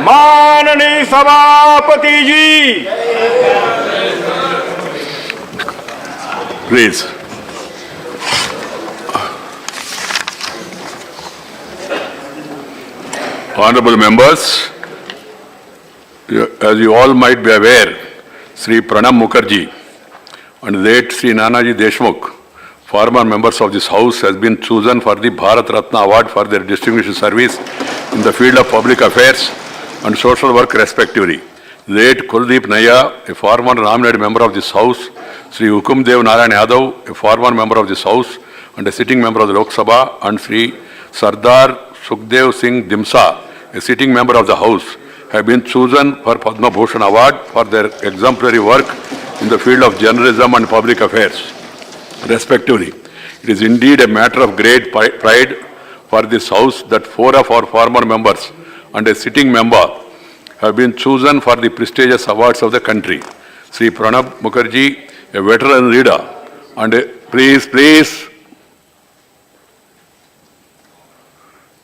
माननीय सभापति जी। Please. Honorable members, as you all might be aware, Sri Pranab Mukherjee and late Sri Nanaji Deshmukh, former members of this House, has been chosen for the Bharat Ratna Award for their distinguished service in the field of public affairs and social work respectively. Late Kuldeep Nayya, a former nominated member of this House, Sri Hukumdev Narayan Yadav, a former member of this House and a sitting member of the Lok Sabha, and Sri Sardar Sukhdev Singh Dimsa, a sitting member of the House, have been chosen for Padma Bhushan Award for their exemplary work in the field of journalism and public affairs, respectively. It is indeed a matter of great pride for this House that 4 of our former members and a sitting member have been chosen for the prestigious awards of the country. Sri Pranab Mukherjee, a veteran leader, and a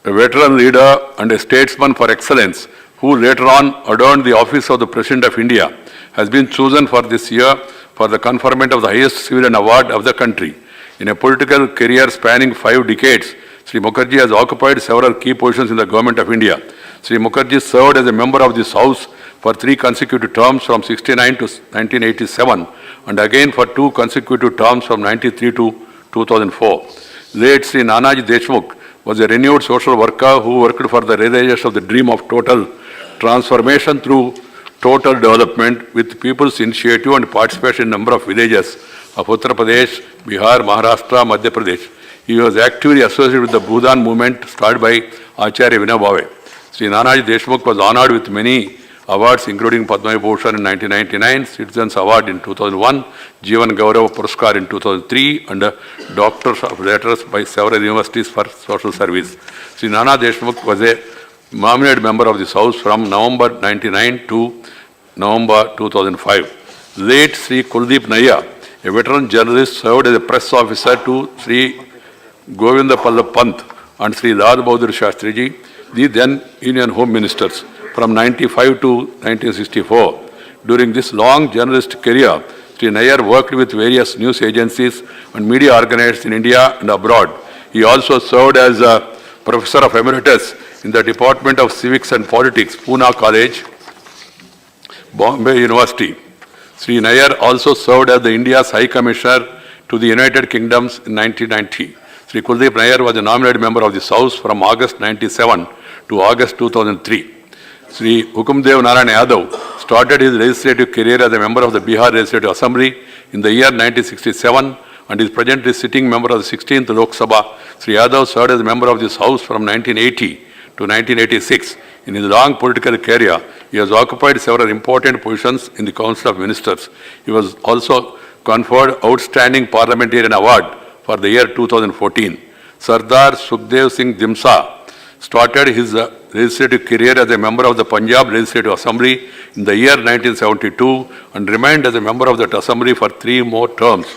veteran leader and a statesman for excellence, who later on adorned the office of the President of India, has been chosen for this year for the conferment of the highest civilian award of the country. In a political career spanning 5 decades, Sri Mukherjee has occupied several key positions in the Government of India. Sri Mukherjee served as a member of this House for 3 consecutive terms from 1969 to 1987 and again for 2 consecutive terms from 1993 to 2004. Late Sri Nanaji Deshmukh was a renewed social worker who worked for the realization of the dream of total transformation through total development with people's initiative and participation in a number of villages of Uttar Pradesh, Bihar, Maharashtra, Madhya Pradesh. He was actively associated with the Bhudan movement started by Acharya Vinoba Bhave. Sri Nanaji Deshmukh was honored with many awards including Padma Bhushan in 1999, Citizens Award in 2001, Jeevan Gaurav Puraskar in 2003 and Doctors of Letters by several universities for social service. Sri Nana Deshmukh was a nominated member of this House from November 1999 to November 2005. Late Sri Kuldeep Nayya, a veteran journalist, served as a press officer to Sri Govinda Pallab Pant and Sri Lal Bahadur Shastriji, the then Union Home Ministers, from 1995 to 1964. During this long journalist career, Sri Nayyar worked with various news agencies and media organizations in India and abroad. He also served as a Professor of Emeritus in the Department of Civics and Politics, Pune College, Bombay University. Sri Nayyar also served as the India's High Commissioner to the United Kingdoms in 1990. Sri Kuldeep Nayar was a nominated member of this House from August 1997 to August 2003. Sri Hukumdev Narayan Yadav started his legislative career as a member of the Bihar Legislative Assembly in the year 1967 and is presently sitting member of the 16th Lok Sabha. Sri Yadav served as a member of this House from 1980 to 1986. In his long political career, he has occupied several important positions in the Council of Ministers. He was also conferred Outstanding Parliamentarian Award for the year 2014. Sardar Sukhdev Singh Dimsa started his legislative career as a member of the Punjab Legislative Assembly in the year 1972 and remained as a member of that assembly for 3 more terms.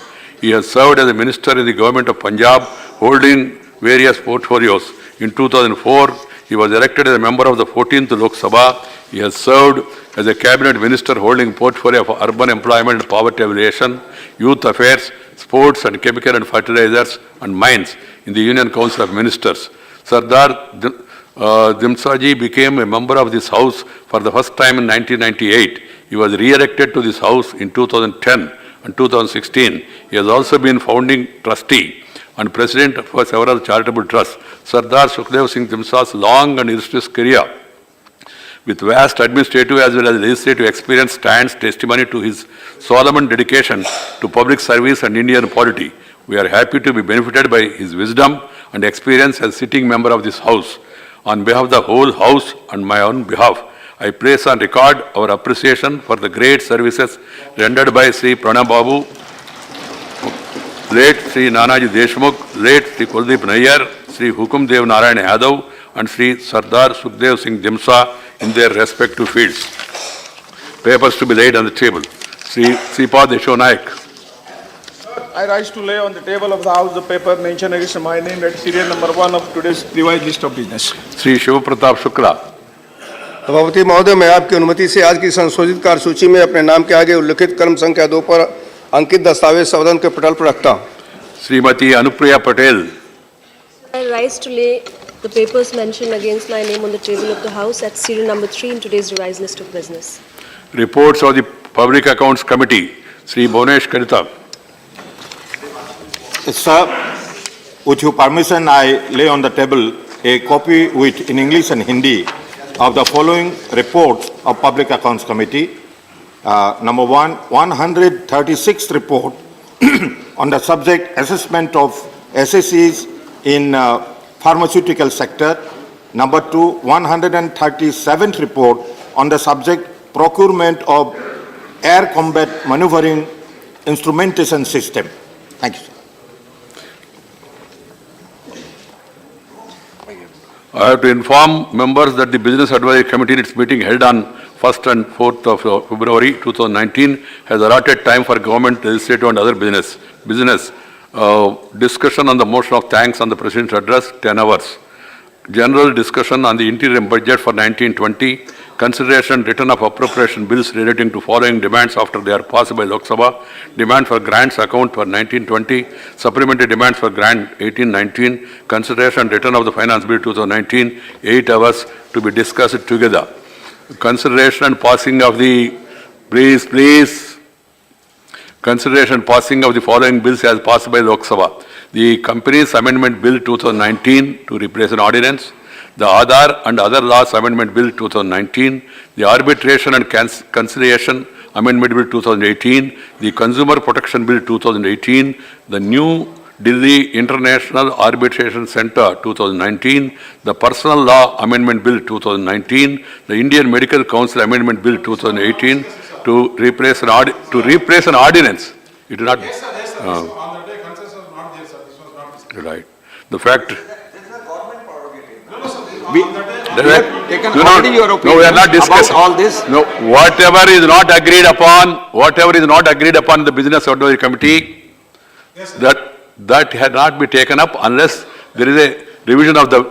He has served as a minister in the government of Punjab, holding various portfolios. In 2004, he was elected as a member of the 14th Lok Sabha. He has served as a cabinet minister holding portfolio of urban employment and poverty alleviation, youth affairs, sports and chemical and fertilizers and mines in the Union Council of Ministers. Sardar Dimsaji became a member of this House for the first time in 1998. He was re-elected to this House in 2010 and 2016. He has also been founding trustee and president for several charitable trusts. Sardar Sukhdev Singh Dimsa's long and illustrious career with vast administrative as well as legislative experience stands testimony to his solemn dedication to public service and Indian polity. We are happy to be benefited by his wisdom and experience as sitting member of this House. On behalf of the whole House and my own behalf, I place on record our appreciation for the great services rendered by Sri Pranab Babu, late Sri Nanaji Deshmukh, late Sri Kuldeep Nayar, Sri Hukumdev Narayan Yadav, and Sri Sardar Sukhdev Singh Dimsa in their respective fields. Papers to be laid on the table. Sri Sripad Yasho Naik. I rise to lay on the table of the House the paper mentioned against my name at serial number 1 of today's revised list of business. Sri Shiv Pratap Shukla. सभापति महोदय, मैं आपकी अनुमति से आज की संशोधित कार्यसूची में अपने नाम के आगे उल्लिखित क्रम संख्या 2 पर अंकित दस्तावेज सदन के पटल पर रखता हूं। Srimati Anupriya Patel. I rise to lay the papers mentioned against my name on the table of the House at serial number 3 in today's revised list of business. Reports of the Public Accounts Committee. Sri Bhunesh Karita. Sir, with your permission, I lay on the table a copy with in English and Hindi of the following reports of Public Accounts Committee. Number one, 136 report on the subject assessment of SSEs in pharmaceutical sector. Number two, 137th report on the subject procurement of air combat maneuvering instrumentation system. Thank you, sir. I have to inform members that the Business Advisory Committee in its meeting held on 1st and 4th of February 2019 has allotted time for government, legislative and other business. Discussion on the motion of thanks on the President's address, 10 hours. General discussion on the interim budget for 1920. Consideration return of appropriation bills relating to following demands after they are passed by Lok Sabha. Demand for grants account for 1920. Supplementary demands for grant 1819. Consideration return of the finance bill 2019. 8 hours to be discussed together. Consideration and passing of the, please. Consideration passing of the following bills as passed by Lok Sabha. The Companies Amendment Bill 2019 to replace an ordinance. The Aadhaar and Other Laws Amendment Bill 2019, the Arbitration and Conciliation Amendment Bill 2018, the Consumer Protection Bill 2018, the New Delhi International Arbitration Center 2019, the Personal Law Amendment Bill 2019, the Indian Medical Council Amendment Bill 2018 to replace an ordinance. It is not. Yes, sir. Yes, sir. On the day, consensus was not there, sir. This was not discussed. Right. The fact. We No, we are not discussing all this. No, whatever is not agreed upon the Business Advisory Committee, Yes, sir. that had not been taken up unless there is a revision of the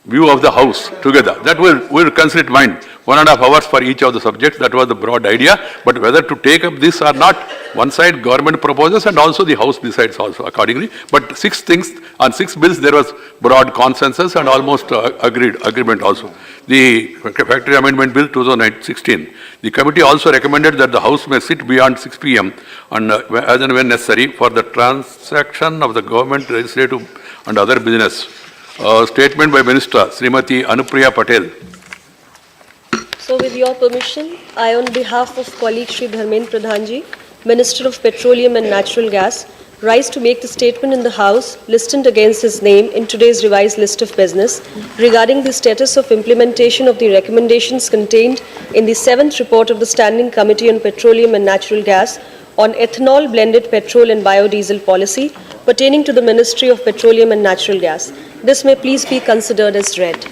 view of the House together. That we'll consider it mind. 1.5 hours for each of the subjects. That was the broad idea. But whether to take up this or not, one side government proposes and also the House decides also accordingly. But 6 things, on 6 bills there was broad consensus and almost agreement also. The Factory Amendment Bill 2016. The committee also recommended that the House may sit beyond 6 p.m. and as and when necessary for the transaction of the government, legislative and other business. Statement by Minister Srimati Anupriya Patel. So with your permission, I on behalf of colleague Shri Dharmendra Pradhanji, Minister of Petroleum and Natural Gas, rise to make the statement in the House listed against his name in today's revised list of business regarding the status of implementation of the recommendations contained in the 7th report of the Standing Committee on Petroleum and Natural Gas on ethanol blended petrol and biodiesel policy pertaining to the Ministry of Petroleum and Natural Gas. This may please be considered as read.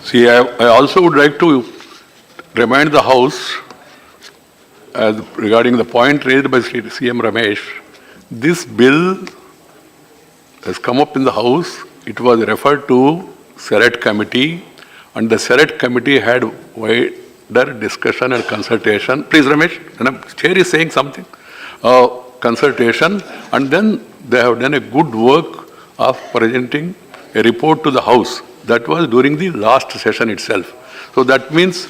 See, I also would like to remind the House regarding the point raised by CM Ramesh. This bill has come up in the House. It was referred to Select Committee, and the Select Committee had wider discussion and consultation. Please, Ramesh, Chair is saying something. Consultation, and then they have done a good work of presenting a report to the House. That was during the last session itself. So that means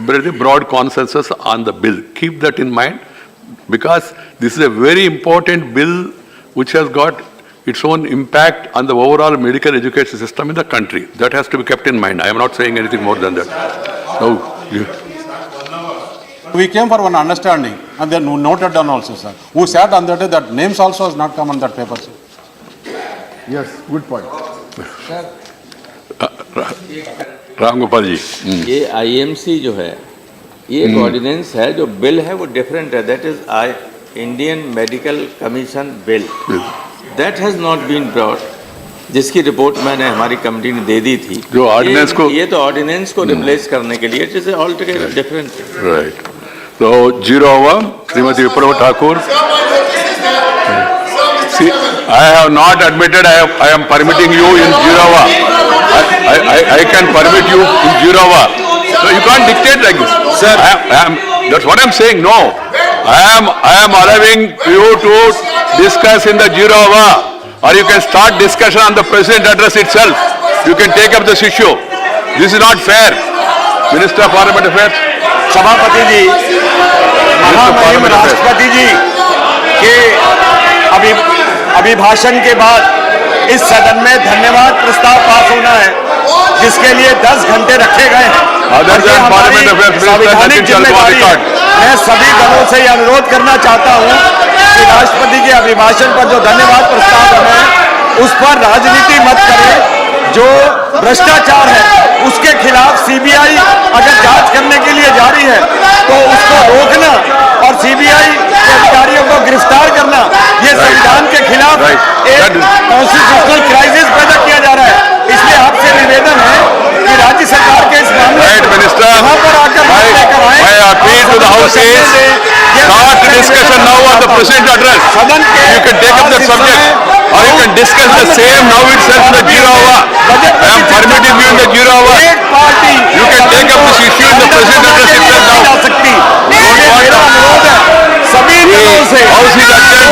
there is a broad consensus on the bill. Keep that in mind, because this is a very important bill which has got its own impact on the overall medical education system in the country. That has to be kept in mind. I am not saying anything more than that. We came for one understanding and then noted down also, sir. Who sat on that day, that names also has not come on that paper, sir. Yes, good point. Ram Gopal ji, ये IMC जो है ये एक ordinance है, जो bill है वो different है. That is Indian medical commission bill. That has not been brought, जिसकी रिपोर्ट मैंने हमारी कमेटी ने दे दी थी. जो ऑर्डिनेंस को, ये तो ऑर्डिनेंस को रिप्लेस करने के लिए, it is all together different. Right. तो 0 हुआ. श्रीमती विप्लव Thakur. See, I have not admitted I am permitting you in Jurava. I can permit you in Jurava. So you can't dictate like this. Sir, that's what I'm saying. No, I am allowing you to discuss in the Jurava, or you can start discussion on the President address itself. You can take up this issue. This is not fair. Minister of Parliament Affairs. सभापति जी, महामहिम राष्ट्रपति जी के अभिभाषण के बाद इस सदन में धन्यवाद प्रस्ताव पास होना है, जिसके लिए 10 घंटे रखे गए हैं। संवैधानिक जिम्मेदारी है। मैं सभी दलों से यह अनुरोध करना चाहता हूं कि राष्ट्रपति के अभिभाषण पर जो धन्यवाद प्रस्ताव है, उस पर राजनीति मत करें। जो भ्रष्टाचार है उसके खिलाफ सीबीआई अगर जांच करने के लिए जा रही है तो उसको रोकना और सीबीआई के अधिकारियों को गिरफ्तार करना, ये संविधान के खिलाफ एक कॉन्स्टिट्यूशनल क्राइसिस पैदा किया जा रहा है। इसलिए आपसे निवेदन है कि राज्य सरकार के इस मामले वहां पर आकर लेकर आए। Start the discussion now on the President address. You can take up the subject, or you can discuss the same now itself in the Jurava. I am permitting you in the Jurava. You can take up this issue in the President address itself now. सभी दलों से House is adjourned.